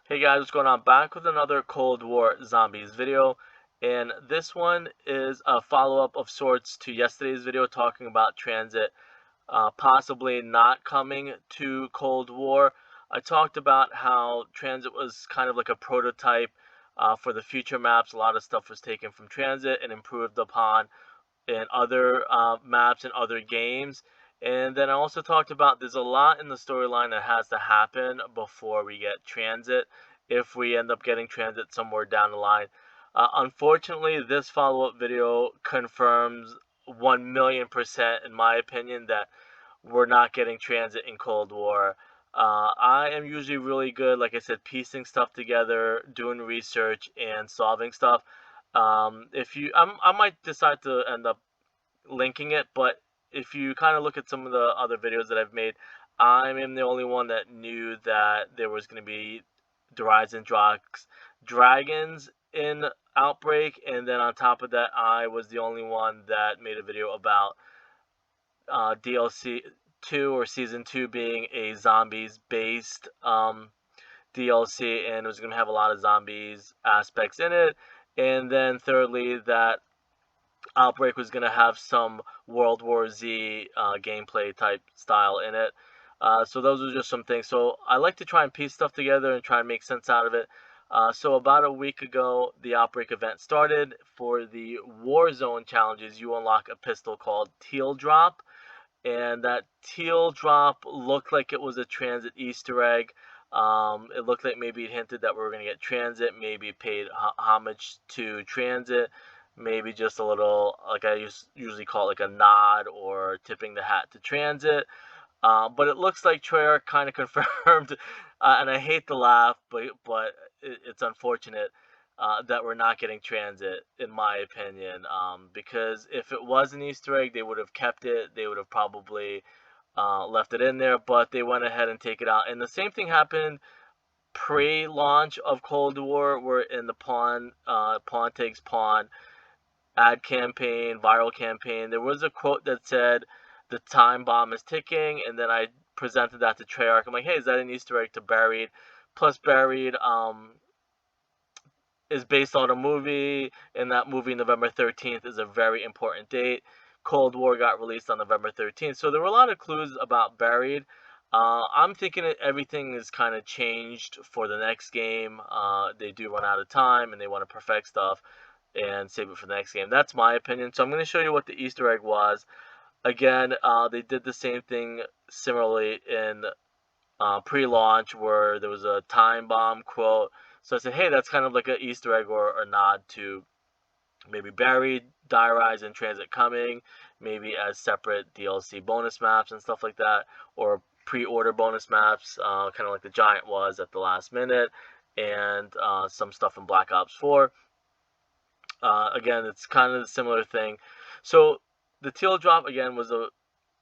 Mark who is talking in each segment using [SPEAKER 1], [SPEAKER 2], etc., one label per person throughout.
[SPEAKER 1] Hey guys, what's going on? Back with another Cold War Zombies video, and this one is a follow-up of sorts to yesterday's video talking about Transit possibly not coming to Cold War. I talked about how Transit was kind of like a prototype for the future maps. A lot of stuff was taken from Transit and improved upon in other maps and other games. And then I also talked about there's a lot in the storyline that has to happen before we get Transit, if we end up getting Transit somewhere down the line. Unfortunately, this follow-up video confirms 1,000,000% in my opinion that we're not getting Transit in Cold War. I am usually really good, like I said, piecing stuff together, doing research, and solving stuff. If you, I might decide to end up linking it, but if you kind of look at some of the other videos that I've made, I am the only one that knew that there was going to be Horizon Dragons in Outbreak, and then on top of that, I was the only one that made a video about DLC 2 or Season 2 being a zombies based DLC, and it was going to have a lot of zombies aspects in it. And then thirdly, that Outbreak was going to have some World War Z gameplay type style in it. So those are just some things. So I like to try and piece stuff together and try and make sense out of it. So about a week ago, the Outbreak event started. For the Warzone challenges, you unlock a pistol called Teal Drop. And that Teal Drop looked like it was a Transit Easter egg. It looked like maybe it hinted that we were going to get Transit, maybe paid homage to Transit, maybe just a little, like I usually call it, like a nod or tipping the hat to Transit. But it looks like Treyarch kind of confirmed, and I hate to laugh, but it's unfortunate that we're not getting Transit, in my opinion. Because if it was an Easter egg, they would have kept it. They would have probably left it in there, but they went ahead and take it out. And the same thing happened pre-launch of Cold War, where in the Pawn Takes Pawn ad campaign, viral campaign, there was a quote that said, "The time bomb is ticking," and then I presented that to Treyarch. I'm like, "Hey, is that an Easter egg to Buried?" Plus, Buried is based on a movie, and that movie, November 13th, is a very important date. Cold War got released on November 13th, so there were a lot of clues about Buried. I'm thinking that everything is kind of changed for the next game. They do run out of time, and they want to perfect stuff and save it for the next game. That's my opinion. So I'm going to show you what the Easter egg was. Again, they did the same thing similarly in pre-launch, where there was a time bomb quote. So I said, hey, that's kind of like an Easter egg or a nod to maybe Buried, Die Rise, and Transit coming, maybe as separate DLC bonus maps and stuff like that, or pre-order bonus maps, kind of like the Giant was at the last minute, and some stuff in Black Ops 4. Again, it's kind of a similar thing. So the Teal Drop, again, was a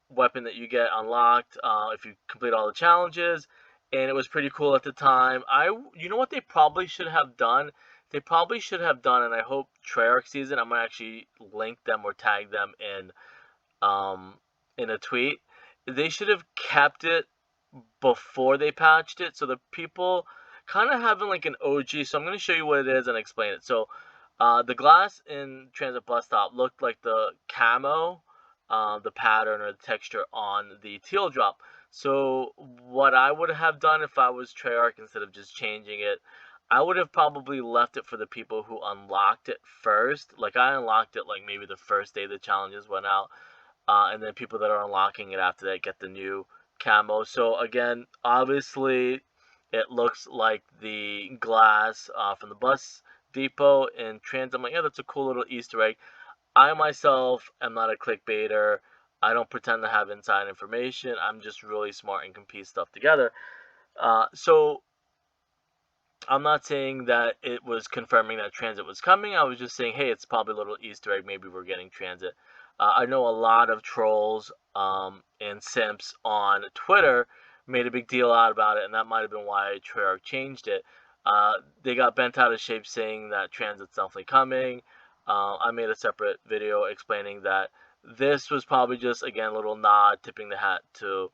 [SPEAKER 1] weapon that you get unlocked if you complete all the challenges, and it was pretty cool at the time. You know what they probably should have done? They probably should have done, and I hope Treyarch sees it. I'm gonna actually link them or tag them in a tweet. They should have kept it before they patched it, so the people kind of having like an OG. So I'm gonna show you what it is and explain it. So the glass in Transit Bus Stop looked like the camo, the pattern or the texture on the Teal Drop. So what I would have done if I was Treyarch, instead of just changing it, I would have probably left it for the people who unlocked it first. Like I unlocked it like maybe the first day the challenges went out, and then people that are unlocking it after that get the new camo. So again, obviously, it looks like the glass from the bus depot in Transit. I'm like, yeah, that's a cool little Easter egg. I myself am not a clickbaiter. I don't pretend to have inside information. I'm just really smart and can piece stuff together. So I'm not saying that it was confirming that Transit was coming. I was just saying, hey, it's probably a little Easter egg. Maybe we're getting Transit. I know a lot of trolls and simps on Twitter made a big deal out about it, and that might have been why Treyarch changed it. They got bent out of shape saying that Transit's definitely coming. I made a separate video explaining that this was probably just, again, a little nod, tipping the hat to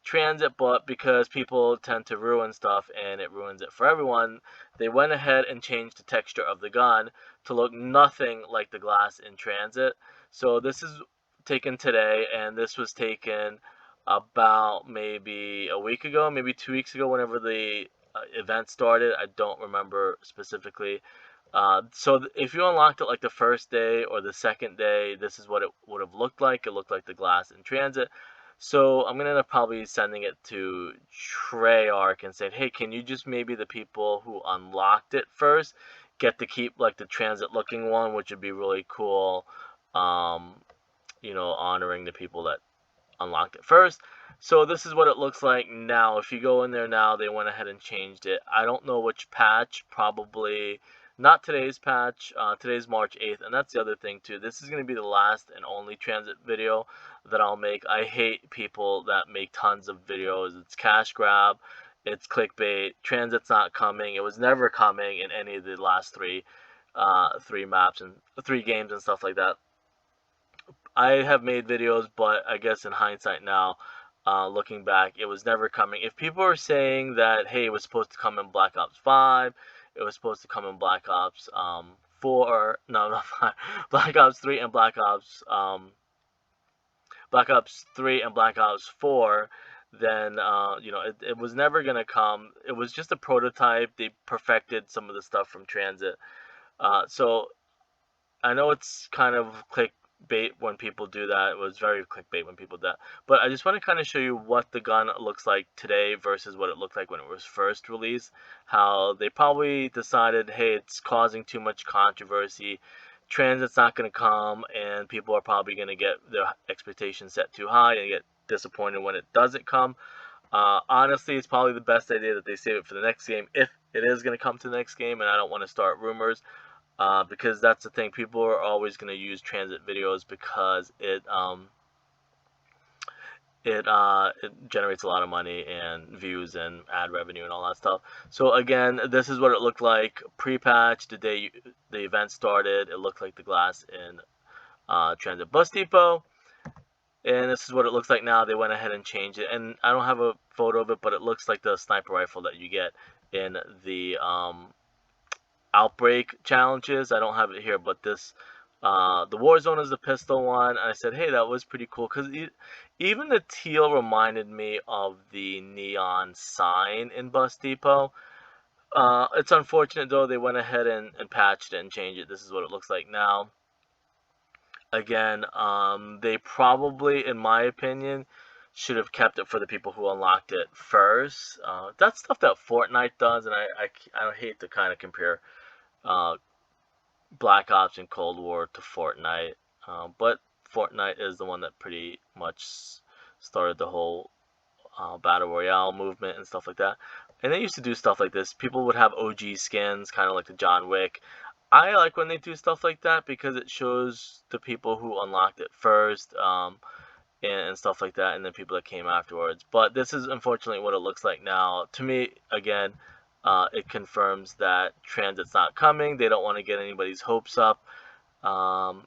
[SPEAKER 1] Transit, but because people tend to ruin stuff and it ruins it for everyone, they went ahead and changed the texture of the gun to look nothing like the glass in Transit. So this is taken today, and this was taken about maybe a week ago, maybe 2 weeks ago, whenever the event started. I don't remember specifically. So if you unlocked it like the first day or the second day, this is what it would have looked like. It looked like the glass in Transit. So I'm gonna end up probably sending it to Treyarch and saying, hey, can you just maybe the people who unlocked it first get to keep like the Transit looking one, which would be really cool. Um, honoring the people that unlocked it first. So this is what it looks like now. If you go in there now, they went ahead and changed it. I don't know which patch, probably not today's patch. Today's March 8th, and that's the other thing too. This is going to be the last and only Transit video that I'll make. I hate people that make tons of videos. It's cash grab. It's clickbait. Transit's not coming. It was never coming in any of the last three maps and 3 games and stuff like that. I have made videos, but I guess in hindsight now, looking back, it was never coming. If people are saying that, hey, it was supposed to come in Black Ops 5, it was supposed to come in Black Ops 4, no, not 5, Black Ops 3 and Black Ops 3 and Black Ops 4, then it was never gonna come. It was just a prototype. They perfected some of the stuff from Transit. So I know it's kind of clickbait when people do that. It was very clickbait when people do that. But I just want to kind of show you what the gun looks like today versus what it looked like when it was first released. How they probably decided, hey, it's causing too much controversy. Transit's not going to come, and people are probably going to get their expectations set too high and get disappointed when it doesn't come. Honestly, it's probably the best idea that they save it for the next game if it is going to come to the next game, and I don't want to start rumors. Because that's the thing, people are always going to use Transit videos because it generates a lot of money and views and ad revenue and all that stuff. So again, this is what it looked like pre-patch, the day the event started. It looked like the glass in Transit Bus Depot. And this is what it looks like now. They went ahead and changed it. And I don't have a photo of it, but it looks like the sniper rifle that you get in the Outbreak challenges. I don't have it here, but this the Warzone is the pistol one. And I said, hey, that was pretty cool because even the teal reminded me of the neon sign in Bus Depot. It's unfortunate though, they went ahead and patched it and changed it. This is what it looks like now. Again, they probably, in my opinion, should have kept it for the people who unlocked it first. That's stuff that Fortnite does, and I hate to kind of compare Black Ops and Cold War to Fortnite, but Fortnite is the one that pretty much started the whole Battle Royale movement and stuff like that. And they used to do stuff like this. People would have OG skins, kind of like the John Wick. I like when they do stuff like that because it shows the people who unlocked it first, and stuff like that, and then people that came afterwards. But this is unfortunately what it looks like now. To me, again, it confirms that Transit's not coming. They don't want to get anybody's hopes up.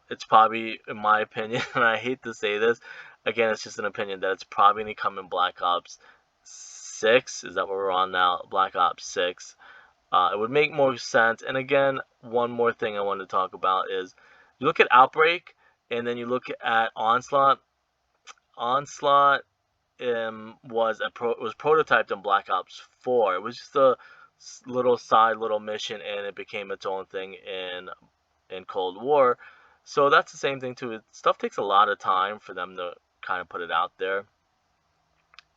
[SPEAKER 1] It's probably, in my opinion, and I hate to say this, again, it's just an opinion, that it's probably going to come in Black Ops 6. Is that what we're on now? Black Ops 6. It would make more sense. And again, one more thing I wanted to talk about is you look at Outbreak and then you look at Onslaught. Onslaught was prototyped in Black Ops 4. It was just a little mission, and it became its own thing in Cold War. So that's the same thing too. Stuff takes a lot of time for them to kind of put it out there.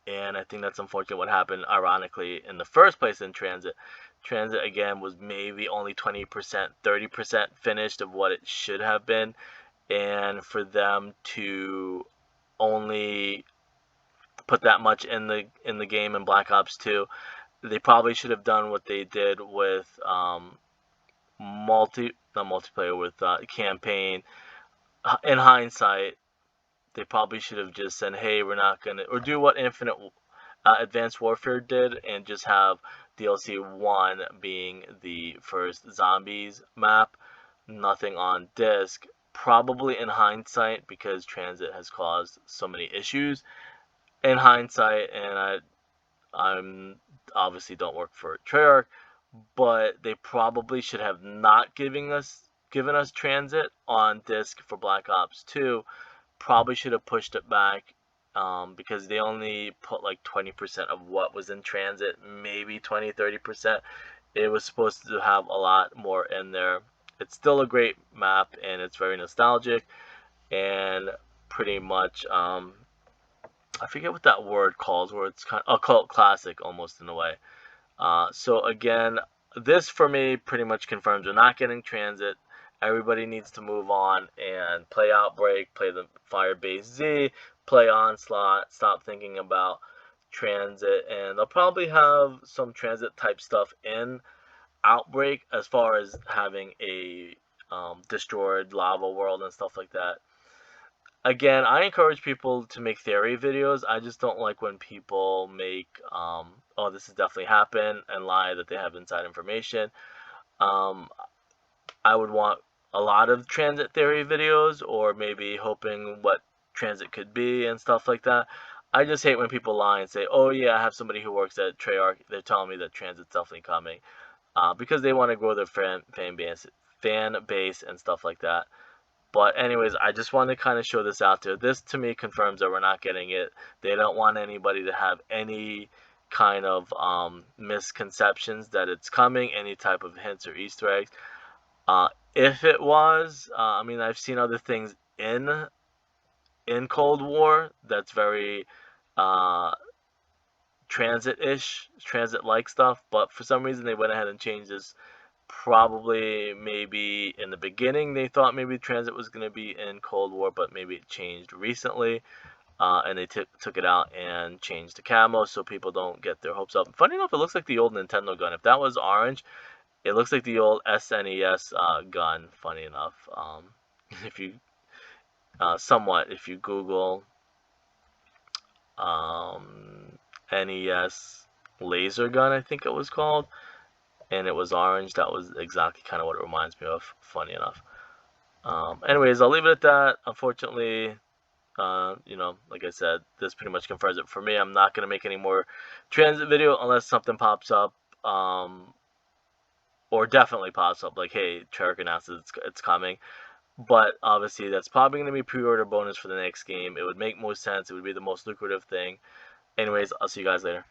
[SPEAKER 1] And I think that's unfortunate what happened, ironically, in the first place in Transit. Transit, again, was maybe only 20%, 30% finished of what it should have been. And for them to only put that much in the game in Black Ops 2, they probably should have done what they did with multiplayer, with campaign. In hindsight, they probably should have just said, hey, we're not gonna, or do what Infinite Advanced Warfare did and just have DLC 1 being the first zombies map, nothing on disc. Probably in hindsight, because Transit has caused so many issues, in hindsight, and I'm obviously don't work for Treyarch, but they probably should have not given us Transit on disc for Black Ops 2. Probably should have pushed it back, because they only put like 20% of what was in Transit, maybe 20-30%. It was supposed to have a lot more in there. It's still a great map and it's very nostalgic, and pretty much I forget what that word calls, where it's kind of a cult classic almost in a way. So again, this for me pretty much confirms we're not getting Transit. Everybody needs to move on and play Outbreak, play the Firebase Z, play Onslaught, stop thinking about Transit, and they'll probably have some Transit type stuff in Outbreak as far as having a destroyed lava world and stuff like that. Again, I encourage people to make theory videos. I just don't like when people make, oh, this has definitely happened, and lie that they have inside information. Um, I would want a lot of transit theory videos, or maybe hoping what transit could be and stuff like that. I just hate when people lie and say, oh, yeah, I have somebody who works at Treyarch. They're telling me that transit's definitely coming, because they want to grow their fan base and stuff like that. But anyways, I just want to kind of show this out there. This to me confirms that we're not getting it. They don't want anybody to have any kind of misconceptions that it's coming, any type of hints or Easter eggs. If it was, I mean, I've seen other things in Cold War that's very uh, transit-ish, transit-like stuff, but for some reason they went ahead and changed this. Probably maybe in the beginning they thought maybe transit was going to be in Cold War, but maybe it changed recently, and they took it out and changed the camo so people don't get their hopes up. Funny enough, it looks like the old Nintendo gun. If that was orange, it looks like the old SNES gun. Funny enough, if you somewhat, if you Google NES laser gun, I think it was called, and it was orange, that was exactly kind of what it reminds me of, funny enough. Anyways, I'll leave it at that. Unfortunately, like I said, this pretty much confirms it for me. I'm not going to make any more transit video unless something pops up, or definitely pops up, like, hey, Treyarch announces it's coming. But obviously, that's probably going to be pre-order bonus for the next game. It would make most sense. It would be the most lucrative thing. Anyways, I'll see you guys later.